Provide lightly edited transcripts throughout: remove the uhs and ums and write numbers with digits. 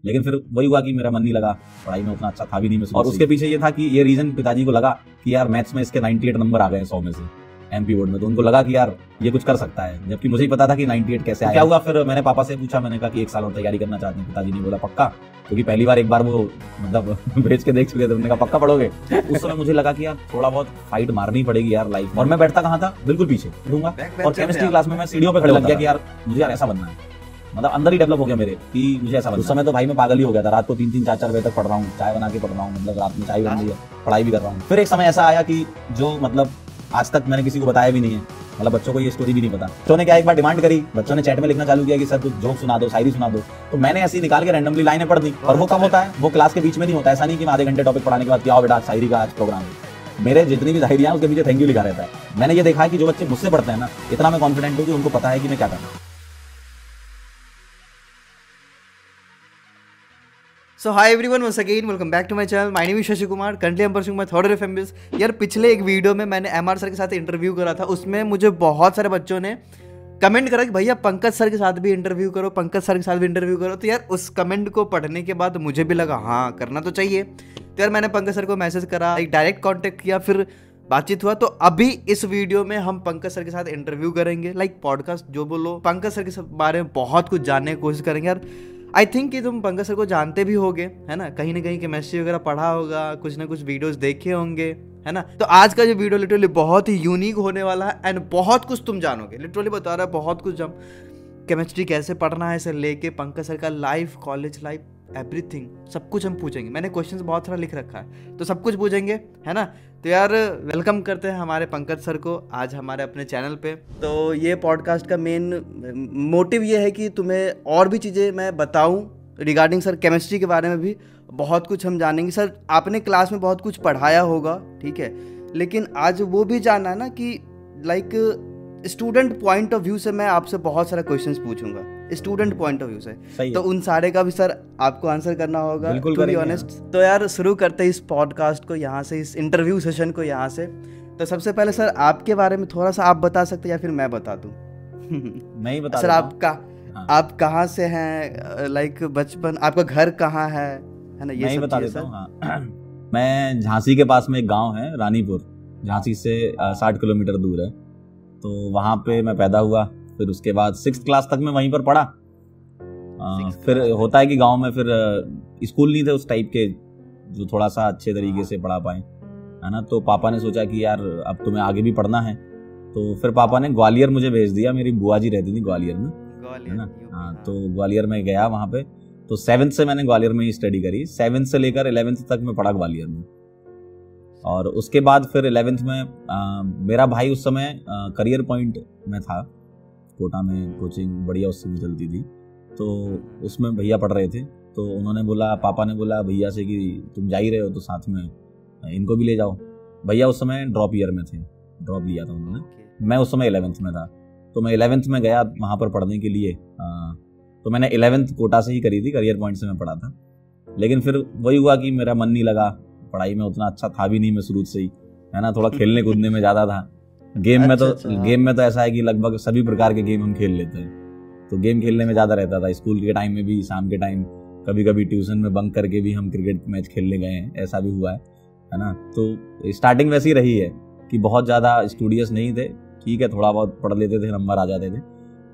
लेकिन फिर वही हुआ कि मेरा मन नहीं लगा, पढ़ाई में उतना अच्छा था भी नहीं मैं। और उसके पीछे ये था कि ये रीजन पिताजी को लगा कि यार मैथ्स में इसके 98 नंबर आ गए 100 में से एमपी बोर्ड में, तो उनको लगा कि यार ये कुछ कर सकता है, जबकि मुझे ही पता था कि 98 कैसे आया। क्या हुआ फिर मैंने पापा से पूछा, मैंने कहा कि 1 साल और तैयारी करना चाहते हैं। पिताजी ने बोला पक्का, क्योंकि पहली बार एक बार वो मतलब भेज के देख चुके थे, उन्होंने कहा पक्का पढ़ोगे। उस समय मुझे लगा कि यार थोड़ा बहुत फाइट मारनी पड़ेगी यार लाइफ। और मैं बैठता कहाँ था, बिल्कुल पीछे दूंगा। और केमिस्ट्री क्लास में मैं सीढ़ियों पे खड़े लग गया कि यार मुझे यार ऐसा बनना है, मतलब अंदर ही डेवलप हो गया मेरे कि मुझे ऐसा बनना। उस समय तो भाई मैं पागल ही हो गया था, रात को 3-3 4-4 बजे तक पढ़ रहा हूँ, चाय बना के पढ़ रहा हूँ, मतलब रात में चाय बन रही है, पढ़ाई भी कर रहा हूँ। फिर एक समय ऐसा आया कि जो मतलब आज तक मैंने किसी को बताया भी नहीं है, मतलब बच्चों को ये स्टोरी भी नहीं पता। बच्चों ने क्या एक बार डिमांड करी, बच्चों ने चैट में लिखना चालू किया कि सर कुछ जोक सुना दो, शायरी सुना दो। तो मैंने ऐसे ही निकाल के रैंडमली लाइनें पढ़ दी। और वो कब होता है, वो क्लास के बीच में नहीं होता, ऐसा नहीं कि मैं आधे घंटे टॉपिक पढ़ाने के बाद क्या हो बेटा शायरी का आज प्रोग्राम है। मेरे जितनी भी शायरियां उसके पीछे थैंक यू लिखा रहता है। मैंने ये देखा है कि जो बच्चे मुझसे पढ़ते हैं ना, इतना मैं कॉन्फिडेंट हूँ कि उनको पता है कि मैं क्या कर रहा हूँ। So hi everyone, once again welcome back to my channel. My name is Shashi Kumar. Currently I'm pursuing my third year of MBS. यार पिछले एक वीडियो में मैंने MR सर के साथ इंटरव्यू करा था, उसमें मुझे बहुत सारे बच्चों ने कमेंट करा कि भैया पंकज सर के साथ भी इंटरव्यू करो, पंकज सर के साथ भी इंटरव्यू करो। तो यार उस कमेंट को पढ़ने के बाद मुझे भी लगा हाँ करना तो चाहिए। तो यार मैंने पंकज सर को मैसेज करा, एक डायरेक्ट कॉन्टेक्ट किया, फिर बातचीत हुआ। तो अभी इस वीडियो में हम पंकज सर के साथ इंटरव्यू करेंगे, लाइक पॉडकास्ट जो बोलो, पंकज सर के बारे में बहुत कुछ जानने की कोशिश करेंगे। यार आई थिंक कि तुम पंकज सर को जानते भी होगे, है ना, कहीं ना कहीं केमिस्ट्री वगैरह पढ़ा होगा, कुछ ना कुछ वीडियोस देखे होंगे, है ना। तो आज का जो वीडियो लिटरली बहुत ही यूनिक होने वाला है एंड बहुत कुछ तुम जानोगे, लिटरली बता रहा है बहुत कुछ। हम केमिस्ट्री कैसे पढ़ना है इसे लेके, पंकज सर का लाइफ, कॉलेज लाइफ, एवरीथिंग सब कुछ हम पूछेंगे। मैंने क्वेश्चंस बहुत सारा लिख रखा है, तो सब कुछ पूछेंगे, है ना। तो यार वेलकम करते हैं हमारे पंकज सर को आज हमारे अपने चैनल पे। तो ये पॉडकास्ट का मेन मोटिव ये है कि तुम्हें और भी चीज़ें मैं बताऊं रिगार्डिंग सर केमिस्ट्री के बारे में भी बहुत कुछ हम जानेंगे। सर आपने क्लास में बहुत कुछ पढ़ाया होगा, ठीक है, लेकिन आज वो भी जानना है ना कि like student point of view से मैं आपसे बहुत सारा क्वेश्चंस पूछूंगा, स्टूडेंट पॉइंट ऑफ व्यू से। तो उन सारे का भी सर आपको आंसर करना होगा, टू बी ऑनेस्ट। तो यार शुरू करते हैं इस पॉडकास्ट को यहाँ से, इस इंटरव्यू सेशन को यहाँ से। तो सबसे पहले सर आपके बारे में थोड़ा सा आप बता सकते हैं या फिर मैं बता दूं? मैं ही बता सर आप कहाँ से हैं, लाइक बचपन, आपका घर कहाँ है ना, ये सब बता देता हूँ। मैं झांसी के पास में एक गाँव है रानीपुर, झांसी से 60 किलोमीटर दूर है, तो वहाँ पे मैं पैदा हुआ। फिर उसके बाद 6th क्लास तक मैं वहीं पर पढ़ा। फिर होता है कि गांव में फिर स्कूल नहीं थे उस टाइप के जो थोड़ा सा अच्छे तरीके से पढ़ा पाए, है ना। तो पापा ने सोचा कि यार अब तुम्हें आगे भी पढ़ना है, तो फिर पापा ने ग्वालियर मुझे भेज दिया। मेरी बुआ जी रहती थी ग्वालियर में, है ना। हाँ, तो ग्वालियर में गया वहाँ पे। तो 7th से मैंने ग्वालियर में ही स्टडी करी, 7th से लेकर 11th तक मैं पढ़ा ग्वालियर में। और उसके बाद फिर 11th में मेरा भाई उस समय करियर पॉइंट में था, कोटा में कोचिंग बढ़िया उससे भी चलती थी, तो उसमें भैया पढ़ रहे थे। तो उन्होंने बोला, पापा ने बोला भैया से कि तुम जा ही रहे हो तो साथ में इनको भी ले जाओ। भैया उस समय ड्रॉप ईयर में थे, ड्रॉप लिया था उन्होंने। मैं उस समय 11th में था, तो मैं 11th में गया वहाँ पर पढ़ने के लिए। तो मैंने 11th कोटा से ही करी थी, करियर पॉइंट से मैं पढ़ा था। लेकिन फिर वही हुआ कि मेरा मन नहीं लगा, पढ़ाई में उतना अच्छा था भी नहीं मैं शुरू से ही, है ना। थोड़ा खेलने कूदने में ज़्यादा था। गेम में तो ऐसा है कि लगभग सभी प्रकार के गेम हम खेल लेते हैं, तो गेम खेलने में ज़्यादा रहता था। स्कूल के टाइम में भी, शाम के टाइम कभी कभी ट्यूशन में बंक करके भी हम क्रिकेट मैच खेलने गए हैं, ऐसा भी हुआ है ना। तो स्टार्टिंग वैसी रही है कि बहुत ज़्यादा स्टूडियस नहीं थे, ठीक है, थोड़ा बहुत पढ़ लेते थे, नंबर आ जाते थे।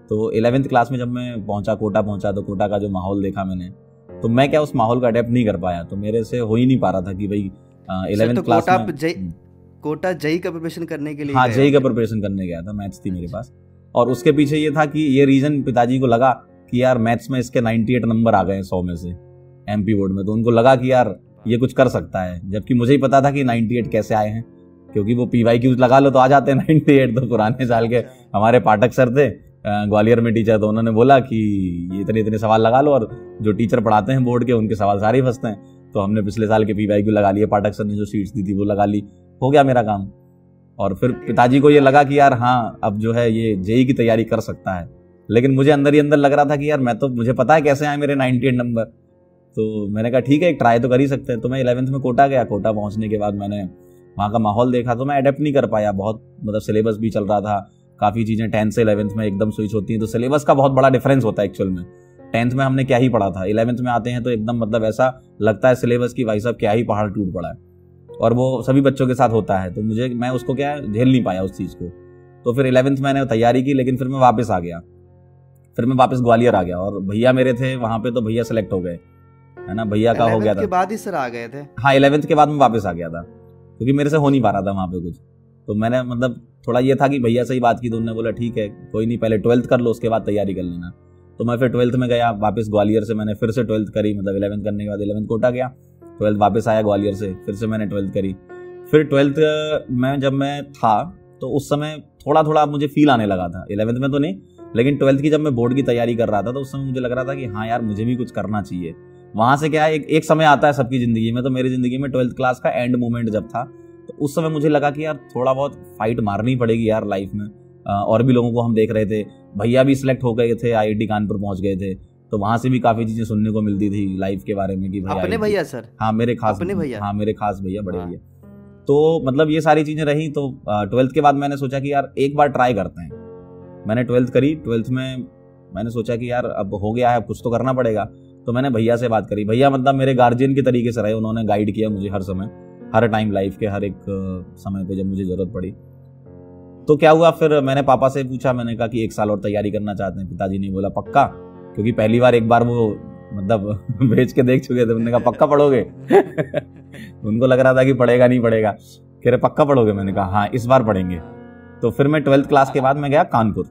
तो 11th क्लास में जब मैं कोटा पहुंचा तो कोटा का जो माहौल देखा मैंने, तो मैं क्या उस माहौल को अडेप्ट नहीं कर पाया। तो मेरे से हो ही नहीं पा रहा था कि भाई 11th क्लास में कोटा जेई का प्रिपरेशन करने के लिए, हाँ जेई का प्रिपरेशन करने गया था, मैथ्स थी मेरे पास। और उसके पीछे ये था कि ये रीजन पिताजी को लगा कि यार मैथ्स में इसके 98 नंबर आ गए 100 में से एमपी बोर्ड में, तो उनको लगा कि यार ये कुछ कर सकता है, जबकि मुझे ही पता था कि 98 कैसे आए हैं, क्योंकि वो PYQ लगा लो तो आ जाते हैं 98। तो पुराने साल के हमारे पाठक सर थे ग्वालियर में टीचर, तो उन्होंने बोला कि ये इतने इतने सवाल लगा लो, और जो टीचर पढ़ाते हैं बोर्ड के उनके सवाल सारे ही फंसते हैं। तो हमने पिछले साल के PYQ लगा लिए, पाठक सर ने जो शीट्स दी थी वो लगा ली, हो गया मेरा काम। और फिर पिताजी को ये लगा कि यार हाँ अब जो है ये जेई की तैयारी कर सकता है। लेकिन मुझे अंदर ही अंदर लग रहा था कि यार मुझे पता है कैसे आए मेरे 98 नंबर। तो मैंने कहा ठीक है, एक ट्राई तो कर ही सकते हैं। तो मैं 11th में कोटा गया। कोटा पहुंचने के बाद मैंने वहाँ का माहौल देखा, तो मैं अडेप्ट नहीं कर पाया। बहुत मतलब सिलेबस भी चल रहा था, काफ़ी चीज़ें 10th से 11th में एकदम स्विच होती हैं, तो सिलेबस का बहुत बड़ा डिफरेंस होता है एक्चुअल में। 10th में हमने क्या ही पढ़ा था, 11th में आते हैं तो एकदम मतलब ऐसा लगता है सिलेबस की भाई साहब क्या ही पहाड़ टूट पड़ा है, और वो सभी बच्चों के साथ होता है। तो मैं उसको क्या झेल नहीं पाया उस चीज़ को। तो फिर 11th मैंने तैयारी की, लेकिन फिर मैं वापस आ गया, फिर मैं वापस ग्वालियर आ गया, और भैया मेरे थे वहाँ पे, तो भैया सेलेक्ट हो गए, है ना, भैया का हो गया था। 11th के बाद ही सर आ गए थे? हाँ, 11th के बाद मैं वापस आ गया था, क्योंकि मेरे से हो नहीं पा रहा था वहाँ पे कुछ। तो मैंने मतलब थोड़ा ये था कि भैया से ही बात की, तो उन्होंने बोला ठीक है कोई नहीं, पहले 12th कर लो, उसके बाद तैयारी कर लेना। तो मैं फिर 12th में गया वापस ग्वालियर से, मैंने फिर से 12th करी, मतलब 11th करने के बाद 11th कोटा गया, 12th वापस आया ग्वालियर से, फिर से मैंने 12th करी। फिर 12th में जब मैं था तो उस समय थोड़ा थोड़ा मुझे फील आने लगा था, 11th में तो नहीं, लेकिन 12th की जब मैं बोर्ड की तैयारी कर रहा था तो उस समय मुझे लग रहा था कि हाँ यार मुझे भी कुछ करना चाहिए। वहाँ से क्या है, एक समय आता है सबकी ज़िंदगी में, तो मेरी ज़िंदगी में 12th क्लास का एंड मोमेंट जब था, तो उस समय मुझे लगा कि यार थोड़ा बहुत फाइट मारनी पड़ेगी यार लाइफ में। और भी लोगों को हम देख रहे थे, भैया भी सिलेक्ट हो गए थे, IIT कानपुर पहुंच गए थे, तो वहां से भी काफी चीजें सुनने को मिलती थी लाइफ के बारे में कि भाई अपने भैया सर? हाँ मेरे खास, अपने भैया, हाँ मेरे खास भैया, बड़े भैया। तो मतलब ये सारी चीजें रही। तो 12th के बाद मैंने सोचा कि यार एक बार ट्राई करते हैं। मैंने 12th करी, 12th में मैंने सोचा कि यार अब हो गया है, कुछ तो करना पड़ेगा। तो मैंने भैया से बात करी, भैया मतलब मेरे गार्जियन के तरीके से रहे, उन्होंने गाइड किया मुझे हर समय, हर टाइम लाइफ के हर एक समय पे जब मुझे जरूरत पड़ी। तो क्या हुआ, फिर मैंने पापा से पूछा, मैंने कहा कि 1 साल और तैयारी करना चाहते हैं। पिताजी ने बोला पक्का, क्योंकि पहली बार एक बार वो मतलब भेज के देख चुके थे। उन्होंने कहा पक्का पढ़ोगे? उनको लग रहा था कि पढ़ेगा नहीं पढ़ेगा, कह रहे पक्का पढ़ोगे? मैंने कहा हाँ इस बार पढ़ेंगे। तो फिर मैं 12th क्लास के बाद मैं गया कानपुर,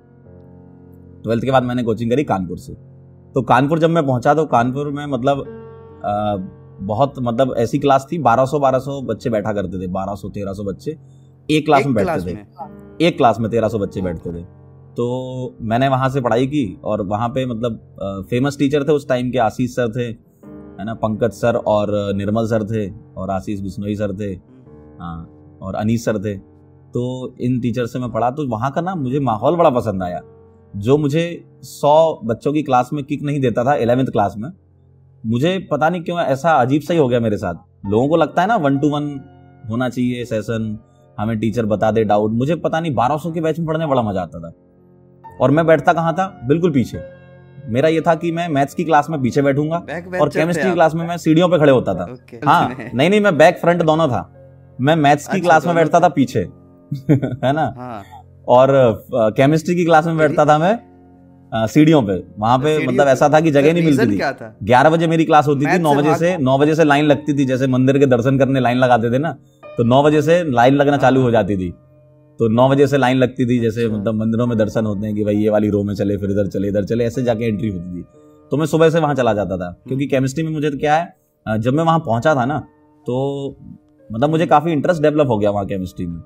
12th के बाद मैंने कोचिंग करी कानपुर से। तो कानपुर जब मैं पहुंचा तो कानपुर में मतलब बहुत मतलब ऐसी क्लास थी, 1200 बच्चे बैठा करते थे, 1200-1300 बच्चे एक क्लास में बैठते थे, एक क्लास में 1300 बच्चे बैठते थे। तो मैंने वहाँ से पढ़ाई की, और वहाँ पे मतलब फेमस टीचर थे उस टाइम के, आशीष सर थे, है ना, पंकज सर और निर्मल सर थे, और आशीष बिश्नोई सर थे, हाँ, और अनीस सर थे। तो इन टीचर से मैं पढ़ा, तो वहाँ का ना मुझे माहौल बड़ा पसंद आया। जो मुझे 100 बच्चों की क्लास में किक नहीं देता था 11th क्लास में, मुझे पता नहीं क्यों ऐसा अजीब सा ही हो गया मेरे साथ। लोगों को लगता है ना 1-to-1 होना चाहिए सेशन, हमें टीचर बता दे डाउट, मुझे पता नहीं 1200 के बैच में पढ़ने बड़ा मजा आता था। और मैं बैठता कहाँ था? बिल्कुल पीछे। मेरा ये था कि मैं मैथ्स की क्लास में पीछे बैठूंगा, और केमिस्ट्री क्लास में मैं सीढ़ियों पे खड़े होता था। हाँ नहीं मैं बैक फ्रंट दोनों था। मैं मैथ्स की क्लास में बैठता था पीछे है ना, और केमिस्ट्री की क्लास में बैठता था मैं सीढ़ियों पे। वहां पे मतलब ऐसा था कि जगह नहीं मिलती थी। 11 बजे मेरी क्लास होती थी, 9 बजे से लाइन लगती थी, जैसे मंदिर के दर्शन करने लाइन लगाते थे ना, तो 9 बजे से लाइन लगना चालू हो जाती थी। तो 9 बजे से लाइन लगती थी, जैसे मतलब मंदिरों में दर्शन होते हैं कि भाई ये वाली रो में चले, फिर इधर चले इधर चले, ऐसे जाके एंट्री होती थी। तो मैं सुबह से वहां चला जाता था, क्योंकि केमिस्ट्री में मुझे तो क्या है, जब मैं वहां पहुंचा था ना तो मतलब मुझे काफी इंटरेस्ट डेवलप हो गया वहां केमिस्ट्री में।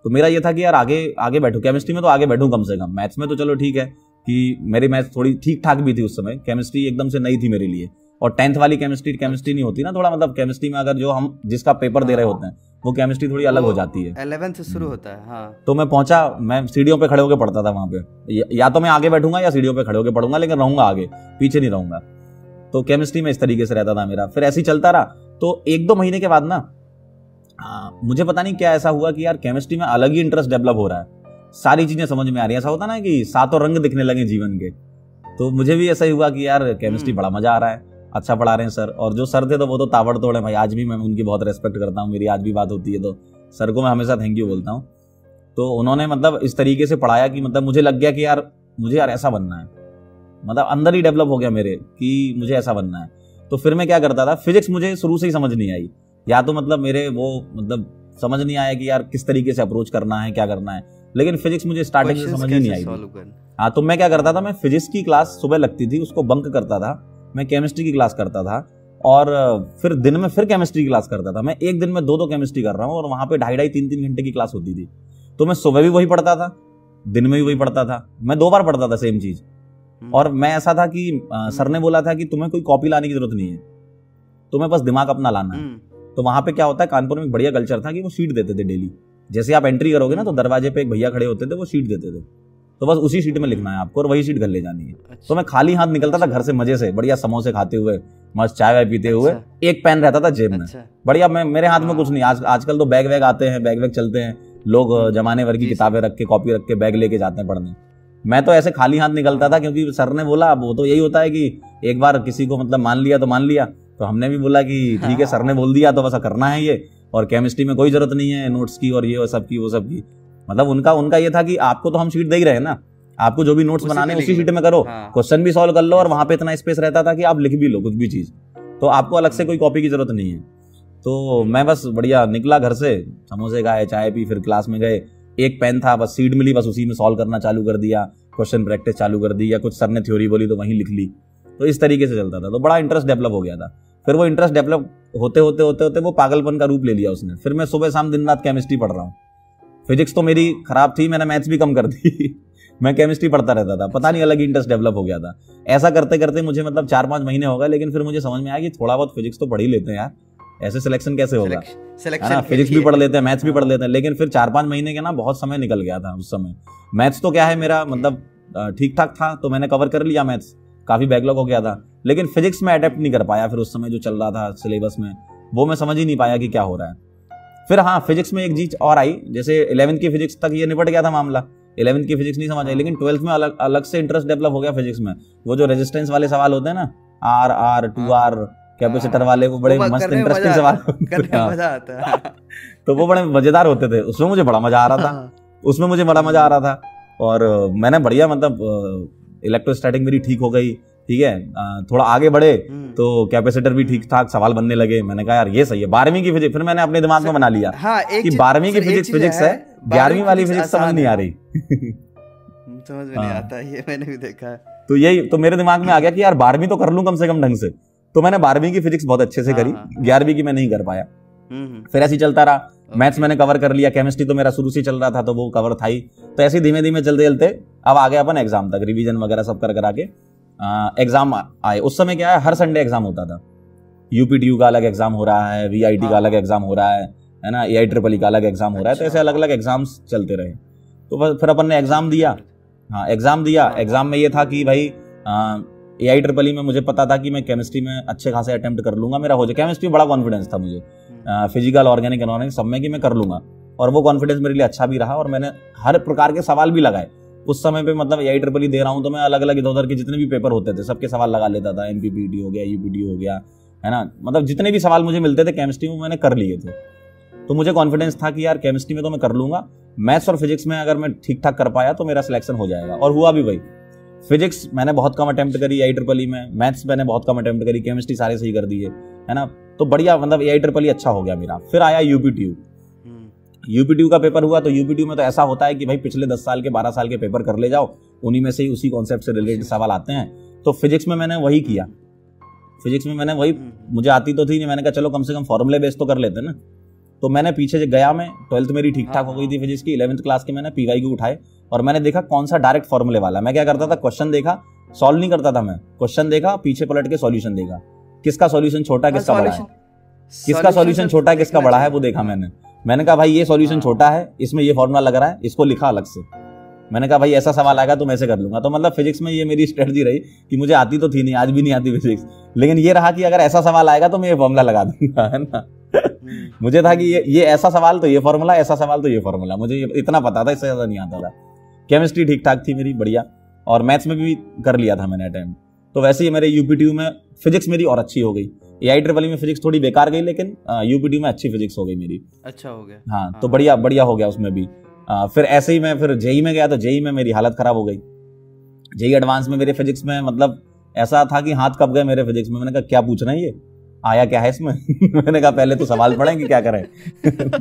तो मेरा ये था कि यार आगे बैठूं केमिस्ट्री में, तो आगे बैठूं कम से कम। मैथ्स में तो चलो ठीक है कि मेरी मैथ्स थोड़ी ठीक ठाक भी थी उस समय, केमिस्ट्री एकदम से नई थी मेरे लिए, और 10th वाली केमिस्ट्री नहीं होती ना, थोड़ा मतलब केमिस्ट्री में अगर जो हम जिसका पेपर दे रहे होते हैं वो केमिस्ट्री थोड़ी अलग हो जाती है, 11th से शुरू होता है। हाँ। तो मैं पहुंचा, मैं सीढ़ियों पे खड़े होकर पढ़ता था वहां पे, या तो मैं आगे बैठूंगा या सीढ़ियों पे खड़े होकर पढ़ूंगा, लेकिन रहूंगा आगे, पीछे नहीं रहूंगा। तो केमिस्ट्री में इस तरीके से रहता था मेरा। फिर ऐसे ही चलता रहा। तो 1-2 महीने के बाद ना मुझे पता नहीं क्या ऐसा हुआ कि यार केमिस्ट्री में अलग ही इंटरेस्ट डेवलप हो रहा है, सारी चीजें समझ में आ रही है। ऐसा होता ना कि 7 रंग दिखने लगे जीवन के, तो मुझे भी ऐसा ही हुआ कि यार केमिस्ट्री बड़ा मजा आ रहा है, अच्छा पढ़ा रहे हैं सर। और जो सर थे तो वो तो ताबड़तोड़ है भाई, आज भी मैं उनकी बहुत रेस्पेक्ट करता हूँ, मेरी आज भी बात होती है तो सर को मैं हमेशा थैंक यू बोलता हूँ। तो उन्होंने मतलब इस तरीके से पढ़ाया कि मतलब मुझे लग गया कि यार मुझे यार ऐसा बनना है, मतलब अंदर ही डेवलप हो गया मेरे कि मुझे ऐसा बनना है। तो फिर मैं क्या करता था, फिजिक्स मुझे शुरू से ही समझ नहीं आई, या तो मतलब मेरे वो मतलब समझ नहीं आया कि यार किस तरीके से अप्रोच करना है, क्या करना है, लेकिन फिजिक्स मुझे स्टार्टिंग से समझ ही नहीं आई। हाँ, तो मैं क्या करता था, मैं फिजिक्स की क्लास सुबह लगती थी उसको बंक करता था, मैं केमिस्ट्री की क्लास करता था, और फिर दिन में फिर केमिस्ट्री की क्लास करता था। मैं एक दिन में 2-2 केमिस्ट्री कर रहा हूँ, और वहां पे 2.5-3 घंटे की क्लास होती थी। तो मैं सुबह भी वही पढ़ता था, दिन में भी वही पढ़ता था, मैं 2 बार पढ़ता था सेम चीज। और मैं ऐसा था कि सर ने बोला था कि तुम्हें कोई कॉपी लाने की जरूरत नहीं है, तुम्हें बस दिमाग अपना लाना है। तो वहां पे क्या होता है, कानपुर में एक बढ़िया कल्चर था कि वो शीट देते थे डेली। जैसे आप एंट्री करोगे ना तो दरवाजे पे एक भैया खड़े होते थे, वो शीट देते थे, तो बस उसी शीट में लिखना है आपको और वही शीट घर ले जानी है। अच्छा। तो मैं खाली हाथ निकलता था घर से, मजे से बढ़िया समोसे खाते हुए, मस्त चाय वाय पीते हुए। एक पेन रहता था जेब में, बढ़िया। मेरे हाथ में कुछ नहीं। आजकल तो बैग वैग आते हैं, बैग वैग चलते हैं, लोग जमाने भर की किताबें रख के, कॉपी रख के बैग लेके जाते हैं पढ़ने। मैं तो ऐसे खाली हाथ निकलता था, क्योंकि सर ने बोला, अब वो तो यही होता है कि एक बार किसी को मतलब मान लिया तो मान लिया, तो हमने भी बोला कि ठीक है, सर ने बोल दिया तो बस करना है ये, और केमिस्ट्री में कोई जरूरत नहीं है नोट्स की और ये और सब की वो सब की। मतलब उनका ये था कि आपको तो हम शीट दे ही रहे हैं ना, आपको जो भी नोट्स बनाने उसी शीट में करो, क्वेश्चन भी सॉल्व कर लो, और वहां पे इतना स्पेस रहता था कि आप लिख भी लो कुछ भी चीज, तो आपको अलग से कोई कॉपी की जरूरत नहीं है। तो मैं बस बढ़िया निकला घर से, समोसे खाए, चाय पी, फिर क्लास में गए, एक पेन था बस, सीट मिली, बस उसी में सॉल्व करना चालू कर दिया, क्वेश्चन प्रैक्टिस चालू कर दी, या कुछ सर ने थ्योरी बोली तो वहीं लिख ली, तो इस तरीके से चलता था। तो बड़ा इंटरेस्ट डेवलप हो गया था। फिर वो इंटरेस्ट डेवलप होते होते होते होते वो पागलपन का रूप ले लिया उसने। फिर मैं सुबह शाम दिन रात केमिस्ट्री पढ़ रहा हूँ। फिजिक्स तो मेरी खराब थी, मैंने मैथ्स भी कम कर दी मैं केमिस्ट्री पढ़ता रहता था, पता नहीं अलग ही इंटरेस्ट डेवलप हो गया था। ऐसा करते करते मुझे मतलब 4-5 महीने हो गए, लेकिन फिर मुझे समझ में आया कि थोड़ा बहुत फिजिक्स तो पढ़ ही लेते हैं यार, ऐसे सिलेक्शन कैसे होगा, है ना, फिजिक्स भी पढ़ लेते हैं, मैथ्स भी पढ़ लेते हैं। लेकिन फिर 4-5 महीने के ना बहुत समय निकल गया था उस समय। मैथ्स तो क्या है मेरा मतलब ठीक ठाक था, तो मैंने कवर कर लिया, मैथ्स काफी बैकलॉग हो गया था, लेकिन फिजिक्स में अडेप्ट नहीं कर पाया। फिर उस समय जो चल रहा था सिलेबस में, वो मैं समझ ही नहीं पाया कि क्या हो रहा है। फिर हाँ, फिजिक्स में एक चीज और आई, जैसे 11वीं की फिजिक्स तक ये निपट गया था मामला, 11वीं की फिजिक्स नहीं समझ आई, लेकिन 12th में अलग से इंटरेस्ट डेवलप हो गया फिजिक्स में। वो जो रेजिस्टेंस वाले सवाल होते हैं ना, R 2R कैपेसिटर वाले, वो बड़े मस्त इंटरेस्टिंग सवाल मजा आता है तो वो बड़े मजेदार होते थे, उसमें मुझे बड़ा मजा आ रहा था, उसमें मुझे बड़ा मजा आ रहा था। और मैंने बढ़िया मतलब इलेक्ट्रोस्टैटिक मेरी ठीक हो गई, ठीक है, थोड़ा आगे बढ़े तो कैपेसिटर भी ठीक ठाक सवाल बनने लगे। मैंने कहा यार ये सही है। 12वीं की फिजिक्स फिर मैंने अपने दिमाग में बना लिया कि 12वीं की फिजिक्स है, 11वीं वाली फिजिक्स समझ नहीं आ रही समझ में नहीं आता, ये मैंने भी देखा है। तो यही तो मेरे दिमाग में आ गया कि यार 12वीं तो कर लूं कम से कम ढंग से, तो मैंने 12वीं की फिजिक्स बहुत अच्छे से करी, 11वीं की मैं नहीं कर पाया। फिर ऐसे ही चलता रहा, मैथ्स मैंने कवर कर लिया, केमिस्ट्री तो मेरा शुरू से चल रहा था तो वो कवर था ही। तो ऐसे धीमे धीमे चलते चलते अब आ गए अपन एग्जाम तक, रिवीजन वगैरह सब कर करा के एग्जाम आए। उस समय क्या है, हर संडे एग्जाम होता था। यूपीटीयू का अलग एग्जाम हो रहा है, वीआईटी का अलग एग्जाम हो रहा है ना, एआईट्रिपल का अलग एग्जाम हो रहा है। तो ऐसे अलग अलग एग्जाम्स चलते रहे। तो फिर अपन ने एग्जाम दिया। हाँ, एग्जाम दिया। एग्जाम में ये था कि भाई एआईट्रिपल में मुझे पता था कि मैं केमिस्ट्री में अच्छे खासे अटेम्प्ट कर लूंगा, मेरा हो जाए। केमिस्ट्री में बड़ा कॉन्फिडेंस था मुझे, फिजिकल, ऑर्गेनिक, इनऑर्गेनिक सब में कि मैं कर लूंगा, और वो कॉन्फिडेंस मेरे लिए अच्छा भी रहा। और मैंने हर प्रकार के सवाल भी लगाए उस समय पे। मतलब एआईट्रिपल दे रहा हूँ तो मैं अलग अलग इधर उधर के जितने भी पेपर होते थे सबके सवाल लगा लेता था। एमपीपीटी हो गया, यूपीटी हो गया, है ना, मतलब जितने भी सवाल मुझे मिलते थे केमिस्ट्री में मैंने कर लिए थे। तो मुझे कॉन्फिडेंस था कि यार केमिस्ट्री में तो मैं कर लूंगा, मैथ्स और फिजिक्स में अगर मैं ठीक ठाक कर पाया तो मेरा सिलेक्शन हो जाएगा। और हुआ भी वही। फिजिक्स मैंने बहुत कम अटेम्प्ट करी एआईट्रिपल में, मैथ्स मैंने बहुत कम अटेम्प्ट करी, केमिस्ट्री सारे सही कर दिए, है ना। तो बढ़िया, मतलब एआईट्रिपल अच्छा हो गया मेरा। फिर आया यूपीटीयू। यूपीटीयू का पेपर हुआ। तो यूपीटीयू में तो ऐसा होता है कि भाई पिछले 10 साल के 12 साल के पेपर कर ले जाओ, उन्हीं में से ही उसी कॉन्सेप्ट से रिलेटेड सवाल आते हैं। तो फिजिक्स में मैंने वही किया। फिजिक्स में मैंने वही, मुझे आती तो थी नहीं, मैंने कहा चलो कम से कम फॉर्मूले बेस तो कर लेते ना। तो मैंने पीछे गया, मैं 12th मेरी ठीक ठाक हो गई थी फिजिक्स की। 11th क्लास के मैंने पीवाईक्यू उठाए और मैंने देखा कौन सा डायरेक्ट फॉर्मूले वाला। मैं क्या करता था, क्वेश्चन देखा, सॉल्व नहीं करता था मैं, क्वेश्चन देखा, पीछे पलट के सॉल्यूशन देखा, किसका सॉल्यूशन छोटा है किसका बड़ा है, किसका सॉल्यूशन छोटा है किसका बड़ा है वो देखा मैंने कहा भाई ये सॉल्यूशन छोटा है, इसमें ये फॉर्मूला लग रहा है, इसको लिखा अलग से। मैंने कहा भाई ऐसा सवाल आएगा तो मैं ऐसे कर लूंगा। तो मतलब फिजिक्स में ये मेरी स्ट्रेटजी रही कि मुझे आती तो थी नहीं, आज भी नहीं आती फिजिक्स, लेकिन ये रहा कि अगर ऐसा सवाल आएगा तो मैं ये फॉर्मूला लगा दूंगा, है ना। मुझे था कि ये ऐसा सवाल तो ये फॉर्मूला, ऐसा सवाल तो ये फॉर्मूला, मुझे इतना पता था, इससे ज्यादा नहीं आता था। केमिस्ट्री ठीक ठाक थी मेरी, बढ़िया, और मैथ्स में भी कर लिया था मैंने अटेम्प्ट। तो वैसे ही मेरे यूपीटीयू में फिजिक्स मेरी और अच्छी हो गई। एआईट्रिपल में फिजिक्स थोड़ी बेकार गई, लेकिन यूपीटीयू में अच्छी फिजिक्स हो गई मेरी, अच्छा हो गया। हाँ, तो बढ़िया बढ़िया हो गया उसमें भी। फिर ऐसे ही मैं फिर जेई में गया, तो जेई में मेरी हालत खराब हो गई। जेई एडवांस में मेरे फिजिक्स में मतलब ऐसा था कि हाथ कब गए मेरे फिजिक्स में। मैंने कहा क्या पूछ रहे हैं, ये आया क्या है इसमें मैंने कहा पहले तो सवाल पढ़ेंगे क्या करें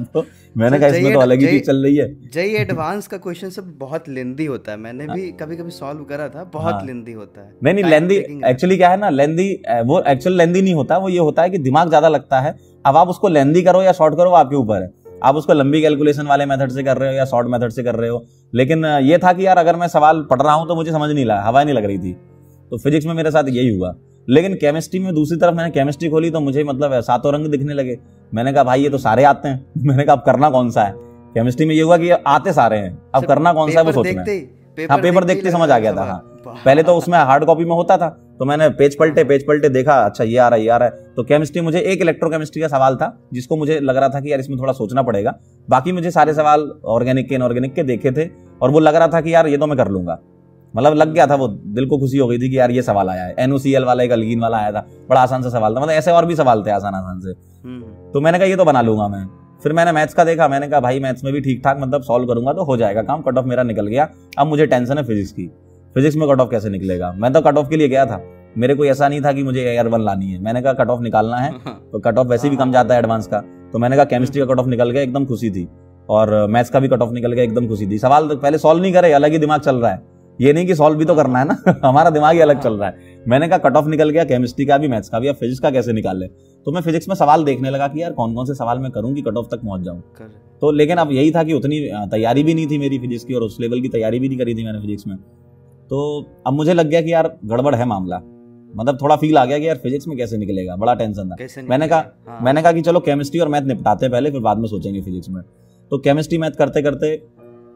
तो मैंने कहा इसमें तो अलग ही चीज चल रही है। जेई एडवांस का क्वेश्चन सब बहुत लेंदी होता है, मैंने भी कभी कभी सॉल्व करा था, बहुत लेंदी होता है। नहीं लेंदी एक्चुअली क्या है ना, लेंदी वो एक्चुअल लेंदी नहीं होता, वो ये होता है कि दिमाग ज्यादा लगता है। अब आप उसको लेंदी करो या शॉर्ट करो, आपके ऊपर है। आप उसको लंबी कैलकुलेशन वाले मेथड से कर रहे हो या शॉर्ट मेथड से कर रहे हो। लेकिन ये था कि यार अगर मैं सवाल पढ़ रहा हूं तो मुझे समझ नहीं लगा, हवा नहीं लग रही थी। तो फिजिक्स में मेरे साथ यही हुआ। लेकिन केमिस्ट्री में दूसरी तरफ मैंने केमिस्ट्री खोली तो मुझे मतलब सातों रंग दिखने लगे। मैंने कहा भाई ये तो सारे आते हैं मैंने कहा अब करना कौन सा है। केमिस्ट्री में ये हुआ कि आते सारे हैं, अब करना कौन सा है वो सोचना है। हाँ, पेपर देखते समझ आ गया था। हाँ, पहले तो उसमें हार्ड कॉपी में होता था, तो मैंने पेज पलटे देखा, अच्छा ये आ रहा है, ये आ रहा है। तो केमिस्ट्री, मुझे एक इलेक्ट्रोकेमिस्ट्री का सवाल था जिसको मुझे लग रहा था कि यार इसमें थोड़ा सोचना पड़ेगा। बाकी मुझे सारे सवाल ऑर्गेनिक के इनऑर्गेनिक के देखे थे और वो लग रहा था कि यार ये तो मैं कर लूंगा। मतलब लग गया था वो, दिल को खुशी हो गई थी कि यार ये सवाल आया है। NOCL वाला एक अलगीन वाला आया था, बड़ा आसान सा सवाल था, मतलब ऐसे और भी सवाल थे आसान आसान से। तो मैंने कहा ये तो बना लूंगा मैं। फिर मैंने मैथ्स का देखा, मैंने कहा भाई मैथ्स में भी ठीक ठाक मतलब सॉल्व करूंगा तो हो जाएगा काम, कट ऑफ मेरा निकल गया। अब मुझे टेंशन है फिजिक्स की, फिजिक्स में कट ऑफ कैसे निकलेगा। मैं तो कट ऑफ के लिए गया था, मेरे को ऐसा नहीं था कि मुझे AR1 लानी है। मैंने कहा कट ऑफ निकालना है, तो कट ऑफ वैसे भी कम जाता है एडवांस का। तो मैंने कहा केमिस्ट्री का कट ऑफ निकल गया, एकदम खुशी थी, और मैथ्स का भी कट ऑफ निकल गया, एकदम खुशी थी। सवाल तो पहले सॉल्व नहीं करे, अलग ही दिमाग चल रहा है, ये नहीं कि सॉल्व भी तो करना है ना हमारा दिमाग ही अलग चल रहा है। मैंने कहा कट ऑफ निकल गया केमिस्ट्री का भी, मैथ्स का भी, अब फिजिक्स का कैसे निकाले। तो मैं फिजिक्स में सवाल देखने लगा कि यार कौन कौन से सवाल मैं करूं कि कट ऑफ तक पहुंच जाऊं। तो लेकिन अब यही था कि उतनी तैयारी भी नहीं थी मेरी फिजिक्स की, और उस लेवल की तैयारी भी नहीं करी थी मैंने फिजिक्स में। तो अब मुझे लग गया कि यार गड़बड़ है मामला, मतलब थोड़ा फील आ गया कि यार फिजिक्स में कैसे निकलेगा, बड़ा टेंशन था। मैंने कहा कि चलो केमिस्ट्री और मैथ निपटाते हैं पहले, फिर बाद में सोचेंगे फिजिक्स में। तो केमिस्ट्री मैथ करते करते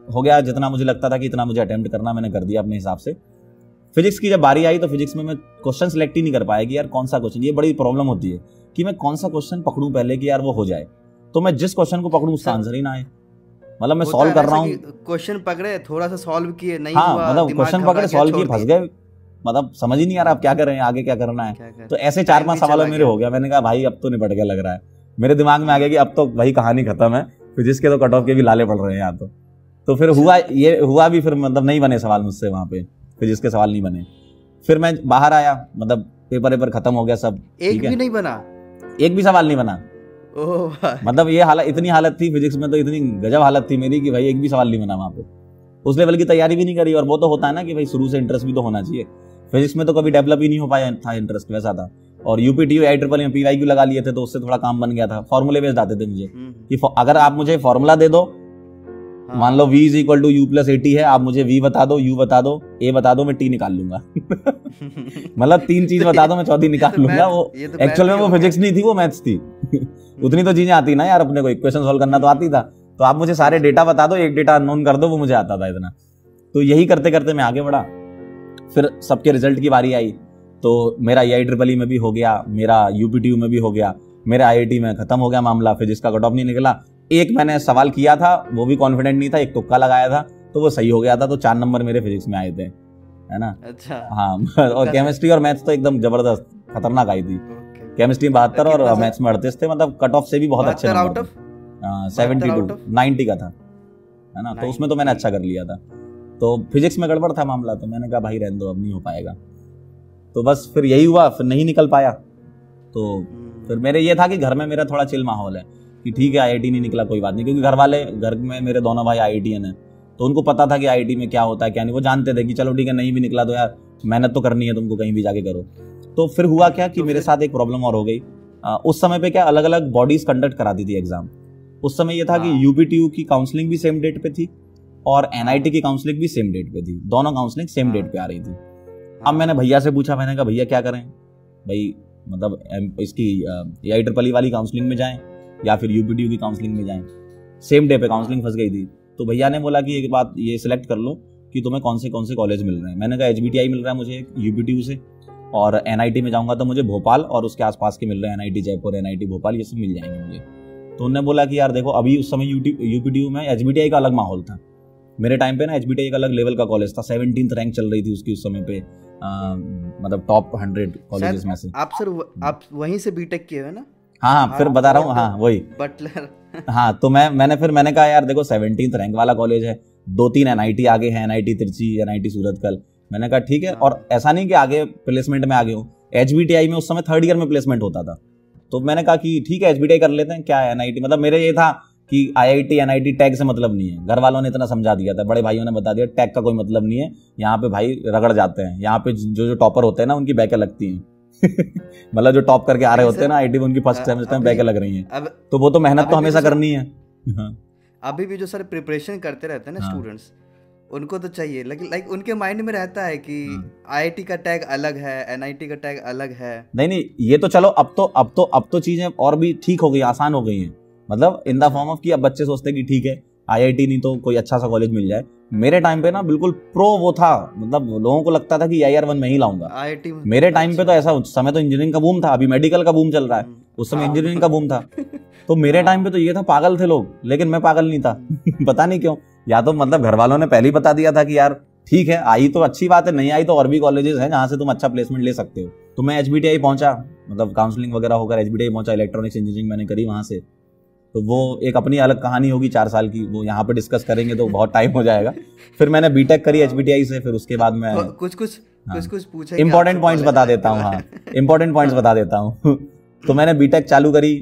हो गया जितना मुझे लगता था कि इतना मुझे अटेम्प्ट करना, मैंने कर दिया अपने हिसाब से। फिजिक्स की जब बारी आई तो फिजिक्स में मैं क्वेश्चन सिलेक्ट ही नहीं कर पाया कि यार कौन सा क्वेश्चन, ये बड़ी प्रॉब्लम होती है कि मैं कौन सा क्वेश्चन पकड़ूं पहले कि यार वो हो जाए। तो मैं जिस क्वेश्चन को पकड़ूं उसका आंसर ही ना आए, मतलब मैं सॉल्व कर रहा हूँ, क्वेश्चन पकड़े थोड़ा सा सॉल्व किए नहीं हाँ, हुआ, मतलब क्वेश्चन पकड़े सॉल्व किए फंस गए, मतलब समझ ही नहीं आ रहा अब क्या करें, आगे क्या करना है। तो ऐसे 4-5 सवालों मेरे हो गया। मैंने कहा भाई अब तो निपट गया लग रहा है, मेरे दिमाग में आ गया कि अब तो वही कहानी खत्म है, फिजिक्स के तो कट ऑफ के भी लाले पड़ रहे हैं यहाँ तो फिर हुआ भी, फिर मतलब नहीं बने सवाल मुझसे वहां पे, फिजिक्स के सवाल नहीं बने। फिर मैं बाहर आया, मतलब पेपर खत्म हो गया सब, एक भी नहीं बना, एक भी सवाल नहीं बना। मतलब ये हालत, इतनी हालत थी फिजिक्स में, तो इतनी गजब हालत थी मेरी कि भाई एक भी सवाल नहीं बना वहां पे। उस लेवल की तैयारी भी नहीं करी, और वो तो होता है ना कि भाई शुरू से इंटरेस्ट भी तो होना चाहिए। फिजिक्स में तो कभी डेवलप ही नहीं हो पाया था इंटरेस्ट, वैसा था। और UPTU IEEE PYQ लगा लिए थे, तो उससे थोड़ा काम बन गया था। फॉर्मूले बेस्ड आते थे मुझे कि अगर आप मुझे फॉर्मूला दे दो, मान लो V = U + AT है, आप मुझे V बता दो, U बता दो, A बता दो, मैं T निकाल लूंगा मतलब 3 चीज बता दो, मैं चौथी निकाल लूंगा। वो एक्चुअल में वो फिजिक्स नहीं थी, वो मैथ्स थी उतनी तो चीजें आती ना यार, अपने को इक्वेशन सॉल्व करना तो आती था। तो आप मुझे सारे डेटा बता दो, एक डेटा अननोन कर दो, वो मुझे आता था इतना। तो यही करते करते मैं आगे बढ़ा। फिर सबके रिजल्ट की बारी आई, तो मेरा IEEE में भी हो गया, मेरा UPTU में भी हो गया, मेरा IIT में खत्म हो गया मामला। फिजिक्स का कट ऑफ नहीं निकला। एक मैंने सवाल किया था, वो भी कॉन्फिडेंट नहीं था, एक तुक्का लगाया था, तो वो सही हो गया था। तो 4 नंबर मेरे फिजिक्स में आए थे, है ना। अच्छा, हाँ और केमिस्ट्री और मैथ्स तो एकदम जबरदस्त खतरनाक आई थी। केमिस्ट्री 72 और मैथ्स में 38 थे, मतलब कट ऑफ से भी बहुत अच्छे नंबर थे। 72 90 का था, है ना। तो उसमें तो मैंने अच्छा कर लिया था। तो फिजिक्स में गड़बड़ था मामला, तो मैंने कहा भाई रहने दो, अब नहीं हो पाएगा। तो बस फिर यही हुआ, फिर नहीं निकल पाया। तो फिर मेरे ये था कि घर में मेरा थोड़ा चिल माहौल है कि ठीक है IIT नहीं निकला कोई बात नहीं, क्योंकि घर में मेरे दोनों भाई IITian हैं, तो उनको पता था कि IIT में क्या होता है क्या नहीं। वो जानते थे कि चलो ठीक है, नहीं भी निकला तो यार मेहनत तो करनी है तुमको, कहीं भी जाके करो। तो फिर हुआ क्या कि मेरे साथ एक प्रॉब्लम और हो गई। उस समय पे क्या अलग अलग बॉडीज कंडक्ट कराती थी एग्जाम। उस समय ये था कि UPTU की काउंसलिंग भी सेम डेट पे थी और NIT की काउंसलिंग भी सेम डेट पे थी, दोनों काउंसलिंग सेम डेट पे आ रही थी। अब मैंने भैया से पूछा, मैंने कहा भैया क्या करें भाई, मतलब इसकी IEEE वाली काउंसलिंग में जाएं या फिर UPTU की काउंसलिंग में जाएं। सेम डे पे काउंसलिंग फंस गई थी। तो भैया ने बोला कि एक बात ये सिलेक्ट कर लो कि तुम्हें कौन से कॉलेज मिल रहे हैं। मैंने कहा HBTI मिल रहा है मुझे UPTU से, और NIT में जाऊंगा तो मुझे भोपाल और उसके आसपास के मिल रहे हैं, NIT जयपुर, NIT भोपाल, ये सब मिल जाएंगे मुझे। तो उन्होंने बोला कि यार देखो अभी उस समय UPTU में HBTI का अलग माहौल था। मेरे टाइम पे ना HBTI का अलग लेवल का कॉलेज था, 17th रैंक चल रही थी उसकी उस समय पे, मतलब टॉप 100 कॉलेजेस में से। आप वहीं से बीटेक किए हो ना? हाँ फिर बता रहा हूँ, हाँ वही बटलर हाँ तो मैंने कहा यार देखो 17th रैंक वाला कॉलेज है, 2-3 NIT आगे हैं, NIT तिरची, NIT सूरतकल। मैंने कहा ठीक है, और ऐसा नहीं कि आगे प्लेसमेंट में आगे हूँ। HBTI में उस समय 3rd ईयर में प्लेसमेंट होता था, तो मैंने कहा कि ठीक है HBTI कर लेते हैं, क्या है NIT, मतलब मेरे ये था कि IIT NIT टैग से मतलब नहीं है। घर वालों ने इतना समझा दिया था, बड़े भाइयों ने बता दिया टैग का कोई मतलब नहीं है, यहाँ पे भाई रगड़ जाते हैं, यहाँ पे जो टॉपर होते हैं ना उनकी बैकें लगती हैं मतलब जो टॉप करके आ रहे होते हैं ना IIT में, उनकी फर्स्ट सेमेस्टर में बैकें लग रही हैं, तो वो तो मेहनत तो हमेशा करनी है। अभी भी जो सारे प्रिपरेशन करते रहते हैं ना स्टूडेंट्स, उनको तो चाहिए, लेकिन लाइक उनके माइंड में रहता है कि IIT का टैग अलग है, NIT का टैग अलग है। नहीं ये तो चलो अब तो चीजें और भी ठीक हो गई, आसान हो गई हैं, मतलब इन द फॉर्म ऑफ कि अब बच्चे सोचते हैं कि ठीक है IIT नहीं तो कोई अच्छा सा कॉलेज मिल जाए। मेरे टाइम पे ना बिल्कुल प्रो वो था, मतलब लोगों को लगता था कि IR1 में ही लाऊंगा IIT में। मेरे टाइम पे तो ऐसा, उस समय तो इंजीनियरिंग का बूम था, अभी मेडिकल का बूम चल रहा है, उस समय इंजीनियरिंग का बूम था। तो मेरे टाइम पे तो ये था, पागल थे लोग, लेकिन मैं पागल नहीं था पता नहीं क्यों, या तो मतलब घर वालों ने पहले ही बता दिया था कि यार ठीक है, आई तो अच्छी बात है, नहीं आई तो और भी कॉलेजेस हैं जहाँ से तुम अच्छा प्लेसमेंट ले सकते हो। तो मैं HBTI पहुंचा, मतलब काउंसलिंग वगैरह होकर HBTI पहुंचा, इलेक्ट्रॉनिक्स इंजीनियरिंग मैंने करी वहाँ से। तो वो एक अपनी अलग कहानी होगी 4 साल की, वो यहाँ पे डिस्कस करेंगे तो बहुत टाइम हो जाएगा। फिर मैंने बीटेक करी HBTI से, फिर उसके बाद मैं कुछ पूछे इंपॉर्टेंट पॉइंट्स बता देता हूँ। हाँ, इंपॉर्टेंट पॉइंट्स बता देता हूँ। तो मैंने बीटेक चालू करी।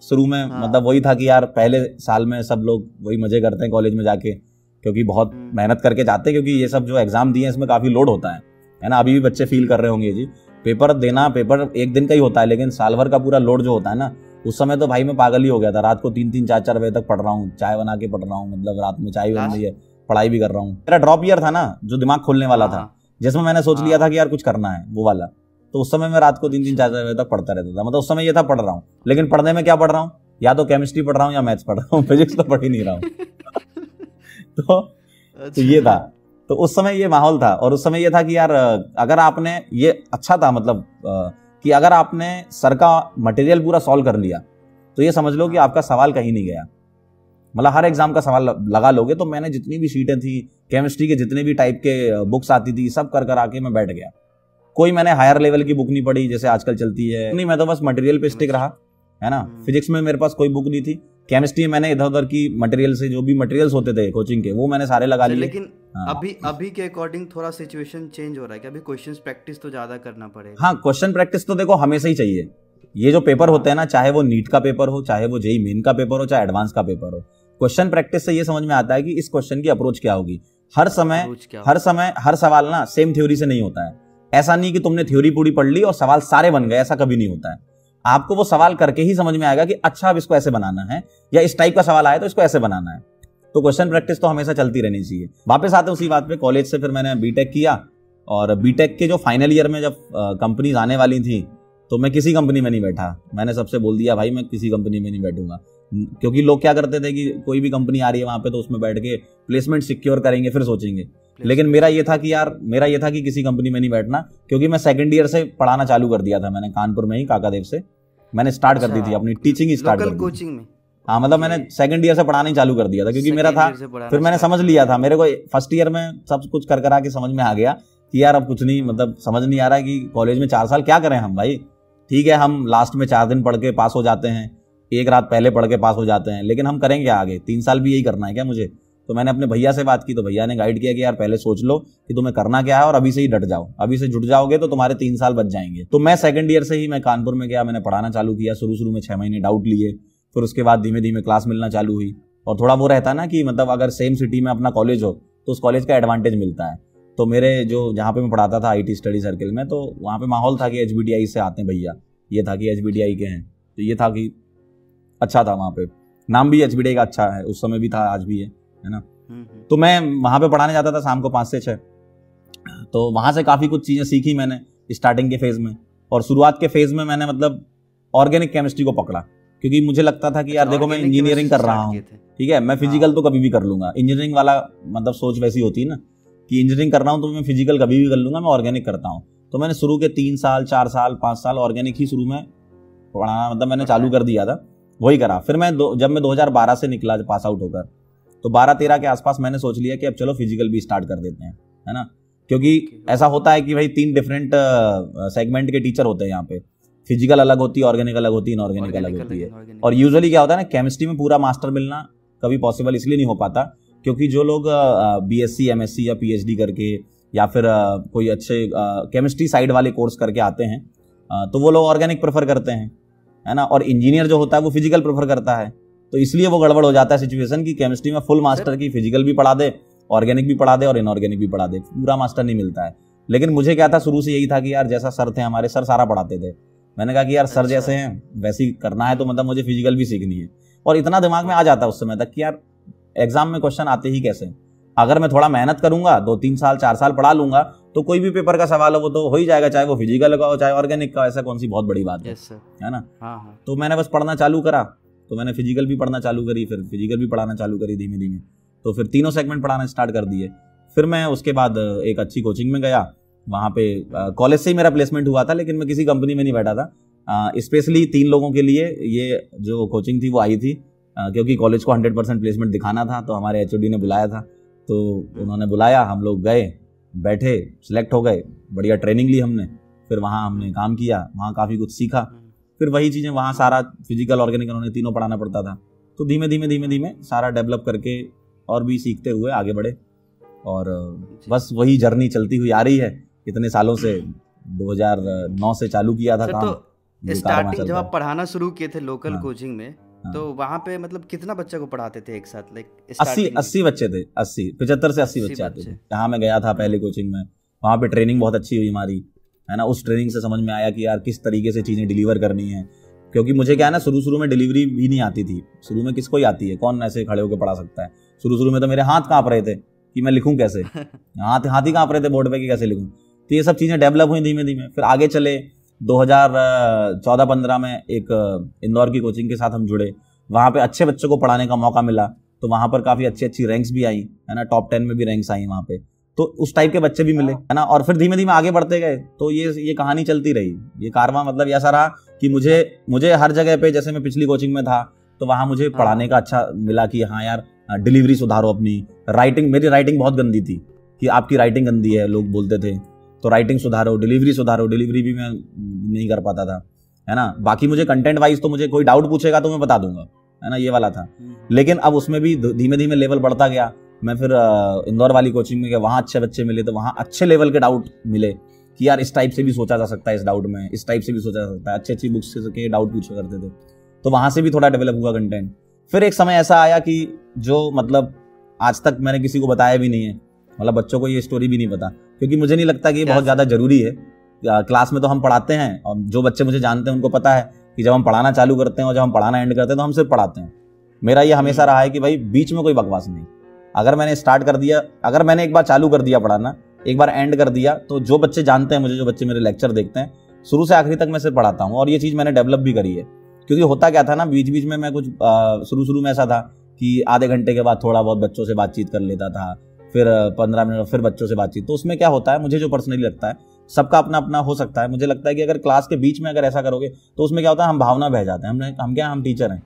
शुरू में मतलब वही था कि यार पहले साल में सब लोग वही मजे करते हैं कॉलेज में जाके, क्योंकि बहुत मेहनत करके जाते हैं, क्योंकि ये सब जो एग्जाम दिए इसमें काफी लोड होता है ना। अभी भी बच्चे फील कर रहे होंगे जी, पेपर देना, पेपर एक दिन का ही होता है, लेकिन साल भर का पूरा लोड जो होता है ना, उस समय तो भाई मैं पागल ही हो गया था। रात को 3-3, 4-4 बजे तक पढ़ रहा हूँ, चाय बना के पढ़ रहा हूँ, मतलब रात में चाय बन रही है, पढ़ाई भी कर रहा हूँ। मेरा ड्रॉप ईयर था ना, जो दिमाग खोलने वाला था, जिसमें मैंने सोच लिया था कि यार कुछ करना है, वो वाला। तो उस समय मैं रात को 3-3, 4-4 बजे तक पढ़ता रहता था। मतलब उस समय ये था पढ़ रहा हूँ, लेकिन पढ़ने में क्या पढ़ रहा हूँ, या तो केमिस्ट्री पढ़ रहा हूँ या मैथ्स पढ़ रहा हूँ, फिजिक्स तो पढ़ ही नहीं रहा हूँ। तो ये था। तो उस समय ये माहौल था, और उस समय ये था कि यार अगर आपने, ये अच्छा था मतलब कि अगर आपने सर का मटेरियल पूरा सॉल्व कर लिया तो ये समझ लो कि आपका सवाल कहीं नहीं गया। मतलब हर एग्जाम का सवाल लगा लोगे। तो मैंने जितनी भी शीटें थी, केमिस्ट्री के जितने भी टाइप के बुक्स आती थी, सब कर आके मैं बैठ गया। कोई मैंने हायर लेवल की बुक नहीं पढ़ी जैसे आजकल चलती है, नहीं, मैं तो बस मटेरियल पे स्टिक रहा, है ना। फिजिक्स में मेरे पास कोई बुक नहीं थी। केमिस्ट्री में मैंने इधर उधर की मटेरियल से जो भी मटेरियल्स होते थे कोचिंग के, वो मैंने सारे लगा लिए। लेकिन अभी के अकॉर्डिंग थोड़ा सिचुएशन चेंज हो रहा है कि अभी क्वेश्चंस प्रैक्टिस तो ज्यादा करना पड़ेगा। हाँ, क्वेश्चन प्रैक्टिस तो देखो हमेशा ही चाहिए। ये जो पेपर होते हैं ना, चाहे वो नीट का पेपर हो, चाहे वो जेईई मेन का पेपर हो, चाहे एडवांस का पेपर हो, क्वेश्चन प्रैक्टिस से ये समझ में आता है कि इस क्वेश्चन की अप्रोच क्या होगी। हर समय हर सवाल ना सेम थ्योरी से नहीं होता है। ऐसा नहीं कि तुमने थ्योरी पूरी पढ़ ली और सवाल सारे बन गए, ऐसा कभी नहीं होता है। आपको वो सवाल करके ही समझ में आएगा कि अच्छा अब इसको ऐसे बनाना है, या इस टाइप का सवाल आया तो इसको ऐसे बनाना है। तो क्वेश्चन प्रैक्टिस तो हमेशा चलती रहनी चाहिए। वापस आते उसी बात पे, कॉलेज से फिर मैंने बीटेक किया, और बीटेक के जो फाइनल ईयर में जब कंपनीज आने वाली थी, तो मैं किसी कंपनी में नहीं बैठा। मैंने सबसे बोल दिया भाई मैं किसी कंपनी में नहीं बैठूंगा, क्योंकि लोग क्या करते थे कि कोई भी कंपनी आ रही है वहां पे तो उसमें बैठ के प्लेसमेंट सिक्योर करेंगे फिर सोचेंगे। लेकिन मेरा ये था कि किसी कंपनी में नहीं बैठना, क्योंकि मैं सेकंड ईयर से पढ़ाना चालू कर दिया था। मैंने कानपुर में ही काकादेव से मैंने स्टार्ट कर दी थी अपनी टीचिंग ही स्टार्ट कर दी कोचिंग में। हाँ, मतलब मैंने सेकंड ईयर से पढ़ाना ही चालू कर दिया था, क्योंकि मेरा था, फिर मैंने समझ लिया था, मेरे को फर्स्ट ईयर में सब कुछ कर आके समझ में आ गया कि यार अब कुछ नहीं, मतलब समझ नहीं आ रहा है कि कॉलेज में 4 साल क्या करें हम भाई। ठीक है, हम लास्ट में 4 दिन पढ़ के पास हो जाते हैं, एक रात पहले पढ़ के पास हो जाते हैं, लेकिन हम करेंगे आगे 3 साल भी यही करना है क्या मुझे। तो मैंने अपने भैया से बात की, तो भैया ने गाइड किया कि यार पहले सोच लो कि तुम्हें करना क्या है, और अभी से ही डट जाओ। अभी से जुट जाओगे तो तुम्हारे 3 साल बच जाएंगे। तो मैं सेकंड ईयर से ही मैं कानपुर में गया, मैंने पढ़ाना चालू किया। शुरू में 6 महीने डाउट लिए, फिर उसके बाद धीमे धीमे क्लास मिलना चालू हुई। और थोड़ा वो रहता ना कि मतलब अगर सेम सिटी में अपना कॉलेज हो तो उस कॉलेज का एडवांटेज मिलता है। तो मेरे जो जहाँ पे मैं पढ़ाता था IT स्टडी सर्किल में, तो वहाँ पे माहौल था कि HBTI से आते हैं भैया, ये था कि HBTI के हैं, तो ये था कि अच्छा था। वहाँ पे नाम भी HBTI का अच्छा है, उस समय भी था, आज भी है ना। तो मैं वहाँ पे पढ़ाने जाता था शाम को 5 से 6। तो वहाँ से काफ़ी कुछ चीज़ें सीखी मैंने स्टार्टिंग के फेज़ में। और शुरुआत के फेज़ में मैंने मतलब ऑर्गेनिक केमिस्ट्री को पकड़ा, क्योंकि मुझे लगता था कि यार देखो मैं इंजीनियरिंग कर रहा हूँ, ठीक है, मैं फिजिकल तो कभी भी कर लूंगा। इंजीनियरिंग वाला मतलब सोच वैसी होती है ना कि इंजीनियरिंग कर रहा हूँ तो मैं फिजिकल कभी भी कर लूंगा, मैं ऑर्गेनिक करता हूँ। तो मैंने शुरू के 3 साल 4 साल 5 साल ऑर्गेनिक ही शुरू में पढ़ाना मतलब मैंने चालू कर दिया था, वही करा। फिर मैं जब मैं 2012 से निकला पास आउट होकर, तो 12-13 के आसपास मैंने सोच लिया कि अब चलो फिजिकल भी स्टार्ट कर देते हैं, है ना। क्योंकि ऐसा होता है कि भाई 3 डिफरेंट सेगमेंट के टीचर होते हैं यहाँ पे। फिजिकल अलग होती है, ऑर्गेनिक अलग होती है, इनऑर्गेनिक अलग होती है। और यूजुअली क्या होता है ना, केमिस्ट्री में पूरा मास्टर मिलना कभी पॉसिबल इसलिए नहीं हो पाता क्योंकि जो लोग BSc MSc या PhD करके या फिर कोई अच्छे केमिस्ट्री साइड वाले कोर्स करके आते हैं, तो वो लोग ऑर्गेनिक प्रेफर करते हैं, है ना। और इंजीनियर जो होता है वो फिजिकल प्रेफर करता है। तो इसलिए वो गड़बड़ हो जाता है सिचुएशन की केमिस्ट्री में फुल मास्टर की फिजिकल भी पढ़ा दे, ऑर्गेनिक भी पढ़ा दे और इनऑर्गेनिक भी पढ़ा दे, पूरा मास्टर नहीं मिलता है। लेकिन मुझे क्या था, शुरू से यही था कि यार जैसा सर थे हमारे, सर सारा पढ़ाते थे। मैंने कहा कि यार सर जैसे हैं वैसे ही करना है, तो मतलब मुझे फिजिकल भी सीखनी है। और इतना दिमाग में आ जाता है उस समय तक कि यार एग्जाम में क्वेश्चन आते ही कैसे, अगर मैं थोड़ा मेहनत करूंगा 2-3 साल 4 साल पढ़ा लूंगा तो कोई भी पेपर का सवाल हो वो तो हो ही जाएगा, चाहे वो फिजिकल का हो चाहे ऑर्गेनिक का। ऐसा कौन सी बहुत बड़ी बात है ना। तो मैंने बस पढ़ना चालू करा, तो मैंने फिजिकल भी पढ़ना चालू करी, फिर फिजिकल भी पढ़ाना चालू करी धीमे धीमे। तो फिर तीनों सेगमेंट पढ़ाना स्टार्ट कर दिए। फिर मैं उसके बाद एक अच्छी कोचिंग में गया, वहाँ पे कॉलेज से ही मेरा प्लेसमेंट हुआ था, लेकिन मैं किसी कंपनी में नहीं बैठा था। स्पेशली 3 लोगों के लिए ये जो कोचिंग थी वो आई थी, क्योंकि कॉलेज को 100% प्लेसमेंट दिखाना था। तो हमारे HOD ने बुलाया था, तो उन्होंने बुलाया, हम लोग गए बैठे, सिलेक्ट हो गए, बढ़िया ट्रेनिंग ली हमने, फिर वहाँ हमने काम किया, वहाँ काफ़ी कुछ सीखा। फिर वही चीज़ें वहाँ सारा फिजिकल, ऑर्गेनिक, उन्होंने तीनों पढ़ाना पड़ता था। तो धीमे धीमे सारा डेवलप करके और भी सीखते हुए आगे बढ़े, और बस वही जर्नी चलती हुई आ रही है इतने सालों से। 2009 से चालू किया था काम। तो स्टार्टिंग जब आप पढ़ाना शुरू किए थे लोकल कोचिंग में, तो वहाँ पे मतलब कितना बच्चा को पढ़ाते थे एक साथ? लाइक 80 बच्चे थे, 75 से 80 बच्चे आते थे। जहाँ मैं गया था पहले कोचिंग में, वहाँ पे ट्रेनिंग बहुत अच्छी हुई हमारी, है ना। उस ट्रेनिंग से समझ में आया कि यार किस तरीके से चीज़ें डिलीवर करनी है, क्योंकि मुझे क्या है ना, शुरू में डिलीवरी भी नहीं आती थी। शुरू में किसको ही आती है, कौन ऐसे खड़े होकर पढ़ा सकता है। शुरू में तो मेरे हाथ काँप रहे थे कि मैं लिखूं कैसे, हाथ ही काँप रहे थे बोर्ड पे कि कैसे लिखूं। तो ये सब चीज़ें डेवलप हुई धीमे धीमे। फिर आगे चले, 2014-15 में एक इंदौर की कोचिंग के साथ हम जुड़े। वहाँ पे अच्छे बच्चों को पढ़ाने का मौका मिला, तो वहाँ पर काफ़ी अच्छी रैंक्स भी आई, है ना। टॉप 10 में भी रैंक्स आई वहाँ पे, तो उस टाइप के बच्चे भी मिले, है ना। और फिर धीमे धीमे आगे बढ़ते गए, तो ये कहानी चलती रही। ये कारवां मतलब ऐसा रहा कि मुझे हर जगह पे, जैसे मैं पिछली कोचिंग में था तो वहाँ मुझे पढ़ाने का अच्छा मिला कि हाँ यार, डिलीवरी सुधारो अपनी। राइटिंग, मेरी राइटिंग बहुत गंदी थी कि आपकी राइटिंग गंदी है, लोग बोलते थे, तो राइटिंग सुधारो, डिलीवरी सुधारो। डिलीवरी भी मैं नहीं कर पाता था, है ना। बाकी मुझे कंटेंट वाइज तो मुझे कोई डाउट पूछेगा तो मैं बता दूंगा, है ना, ये वाला था। लेकिन अब उसमें भी धीमे धीमे लेवल बढ़ता गया। मैं फिर इंदौर वाली कोचिंग में गया, वहाँ अच्छे बच्चे मिले, तो वहाँ अच्छे लेवल के डाउट मिले कि यार इस टाइप से भी सोचा जा सकता है, इस डाउट में इस टाइप से भी सोचा जा सकता है। अच्छी बुक्स के डाउट पूछा करते थे, तो वहाँ से भी थोड़ा डेवलप हुआ कंटेंट। फिर एक समय ऐसा आया कि जो मतलब आज तक मैंने किसी को बताया भी नहीं है, मतलब बच्चों को ये स्टोरी भी नहीं पता, क्योंकि मुझे नहीं लगता कि ये बहुत ज़्यादा जरूरी है। क्लास में तो हम पढ़ाते हैं, और जो बच्चे मुझे जानते हैं उनको पता है कि जब हम पढ़ाना चालू करते हैं और जब हम पढ़ाना एंड करते हैं तो हम सिर्फ पढ़ाते हैं। मेरा ये हमेशा रहा है कि भाई बीच में कोई बकवास नहीं। अगर मैंने स्टार्ट कर दिया, अगर मैंने एक बार चालू कर दिया पढ़ाना, एक बार एंड कर दिया, तो जो बच्चे जानते हैं मुझे, जो बच्चे मेरे लेक्चर देखते हैं, शुरू से आखिरी तक मैं सिर्फ पढ़ाता हूँ। और ये चीज़ मैंने डेवलप भी करी है, क्योंकि होता क्या था ना, बीच बीच में मैं कुछ शुरू में ऐसा था कि आधे घंटे के बाद थोड़ा बहुत बच्चों से बातचीत कर लेता था, फिर 15 मिनट फिर बच्चों से बातचीत। तो उसमें क्या होता है, मुझे जो पर्सनली लगता है, सबका अपना अपना हो सकता है, मुझे लगता है कि अगर क्लास के बीच में अगर ऐसा करोगे तो उसमें क्या होता है, हम भावना बह जाते हैं। हम टीचर हैं,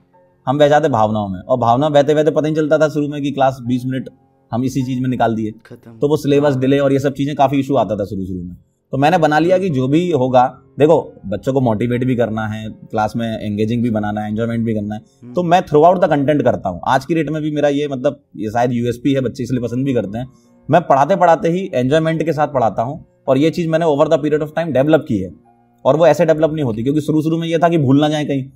हम बह जाते भावनाओं में, और भावना बहते बहते पता नहीं चलता था शुरू में कि क्लास 20 मिनट हम इसी चीज में निकाल दिए, तो वो सिलेबस डिले और ये सब चीजें काफी इशू आता था शुरू में। तो मैंने बना लिया कि जो भी होगा, देखो बच्चों को मोटिवेट भी करना है, क्लास में एंगेजिंग भी बनाना है, एंजॉयमेंट भी करना है, तो मैं थ्रू आउट द कंटेंट करता हूँ। आज की डेट में भी मेरा ये मतलब ये शायद यूएसपी है, बच्चे इसलिए पसंद भी करते हैं। मैं पढ़ाते पढ़ाते ही एंजॉयमेंट के साथ पढ़ाता हूँ, और ये चीज मैंने over the period of time develop की है। और वो ऐसे डेवलप नहीं होती, क्योंकि शुरू में ये था कि भूल ना जाए कहीं,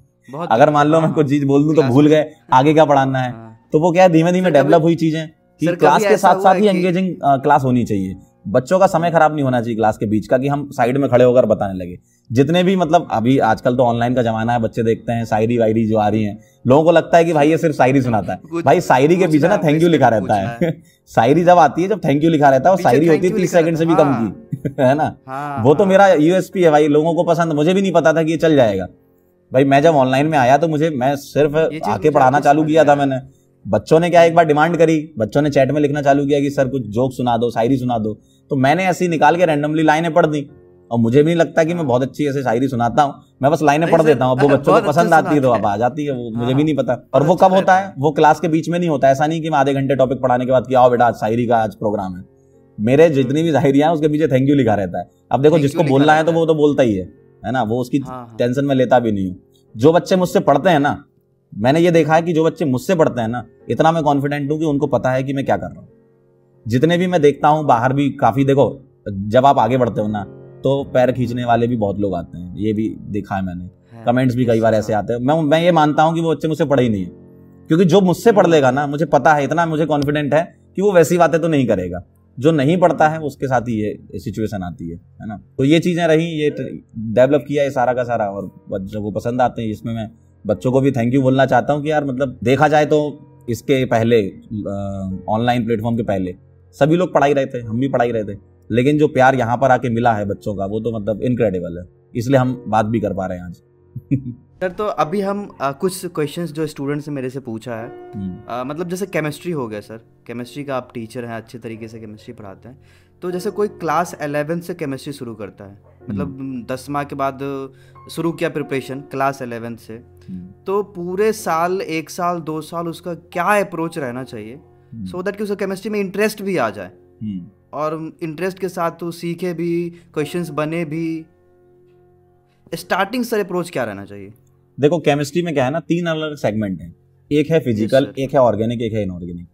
अगर मान लो मैं कुछ चीज बोल दूं तो भूल गए आगे क्या पढ़ाना है। तो वो क्या है, धीमे धीमे डेवलप हुई चीजें कि क्लास के साथ साथ ही एंगेजिंग क्लास होनी चाहिए। बच्चों का समय खराब नहीं होना चाहिए क्लास के बीच का, कि हम साइड में खड़े होकर बताने लगे। जितने भी मतलब अभी आजकल तो ऑनलाइन का जमाना है, बच्चे देखते हैं शायरी वायरी जो आ रही है, लोगों को लगता है कि भाई ये सिर्फ शायरी सुनाता है। भाई शायरी के पीछे ना थैंक यू लिखा रहता है। शायरी जब आती है, जब थैंक यू लिखा रहता है, और शायरी होती है 30 सेकंड से भी कम की, है ना। वो तो मेरा यूएसपी है भाई, लोगों को पसंद। मुझे भी नहीं पता था कि ये चल जाएगा भाई। मैं जब ऑनलाइन में आया तो मैं सिर्फ आके पढ़ाना चालू किया था मैंने। बच्चों ने क्या एक बार डिमांड करी, बच्चों ने चैट में लिखना चालू किया कि सर कुछ जोक सुना दो, शायरी सुना दो। तो मैंने ऐसे ही निकाल के रैंडमली लाइनें पढ़ दी, और मुझे भी नहीं लगता कि मैं बहुत अच्छी ऐसे शायरी सुनाता हूँ, मैं बस लाइनें पढ़ देता हूँ। अब वो बच्चों को पसंद आती है तो अब आ जाती है, वो मुझे भी नहीं पता। और वो कब होता है, वो क्लास के बीच में नहीं होता। ऐसा नहीं कि मैं आधे घंटे टॉपिक पढ़ाने के बाद कि आओ बेटा आज शायरी का आज प्रोग्राम है। मेरे जितनी भी शायरियां हैं उसके पीछे थैंक यू लिखा रहता है। अब देखो जिसको बोलना है तो वो तो बोलता ही है ना, वो उसकी टेंशन में लेता भी नहीं हूँ। जो बच्चे मुझसे पढ़ते हैं ना, मैंने ये देखा है कि जो बच्चे मुझसे पढ़ते हैं ना, इतना मैं कॉन्फिडेंट हूं कि उनको पता है कि मैं क्या कर रहा हूँ। जितने भी मैं देखता हूँ बाहर भी काफी, देखो जब आप आगे बढ़ते हो ना तो पैर खींचने वाले भी बहुत लोग आते हैं, ये भी देखा है मैंने। कमेंट्स भी कई बार ऐसे आते हैं। मैं ये मानता हूँ कि वो बच्चे मुझसे पढ़े ही नहीं है, क्योंकि जो मुझसे पढ़ लेगा ना, मुझे पता है, इतना मुझे कॉन्फिडेंट है कि वो वैसी बातें तो नहीं करेगा। जो नहीं पढ़ता है उसके साथ ही ये सिचुएशन आती है ना। तो ये चीजें रही, ये डेवलप किया है सारा का सारा, और बच्चों को पसंद आते हैं। इसमें मैं बच्चों को भी थैंक यू बोलना चाहता हूँ कि यार मतलब देखा जाए तो इसके पहले ऑनलाइन प्लेटफॉर्म के पहले सभी लोग पढ़ाई रहे थे, हम भी पढ़ाई रहे थे, लेकिन जो प्यार यहाँ पर आके मिला है बच्चों का, वो तो मतलब इनक्रेडिबल है। इसलिए हम बात भी कर पा रहे हैं आज। सर तो अभी हम कुछ क्वेश्चंस जो स्टूडेंट्स ने मेरे से पूछा है, मतलब जैसे केमिस्ट्री हो गया सर, केमिस्ट्री का आप टीचर हैं, अच्छे तरीके से केमिस्ट्री पढ़ाते हैं। तो जैसे कोई क्लास 11 से केमिस्ट्री शुरू करता है, मतलब 10वां के बाद शुरू किया प्रिपरेशन क्लास 11 से, तो पूरे साल, 1 साल 2 साल उसका क्या अप्रोच रहना चाहिए सो दैट कि उसका केमिस्ट्री में इंटरेस्ट भी आ जाए? और इंटरेस्ट के साथ तू सीखे भी, क्वेश्चंस बने भी, स्टार्टिंग से अप्रोच क्या रहना चाहिए? देखो केमिस्ट्री में क्या है ना, 3 अलग सेगमेंट हैं। एक है फिजिकल, sir. एक है ऑर्गेनिक, एक है इनऑर्गेनिक।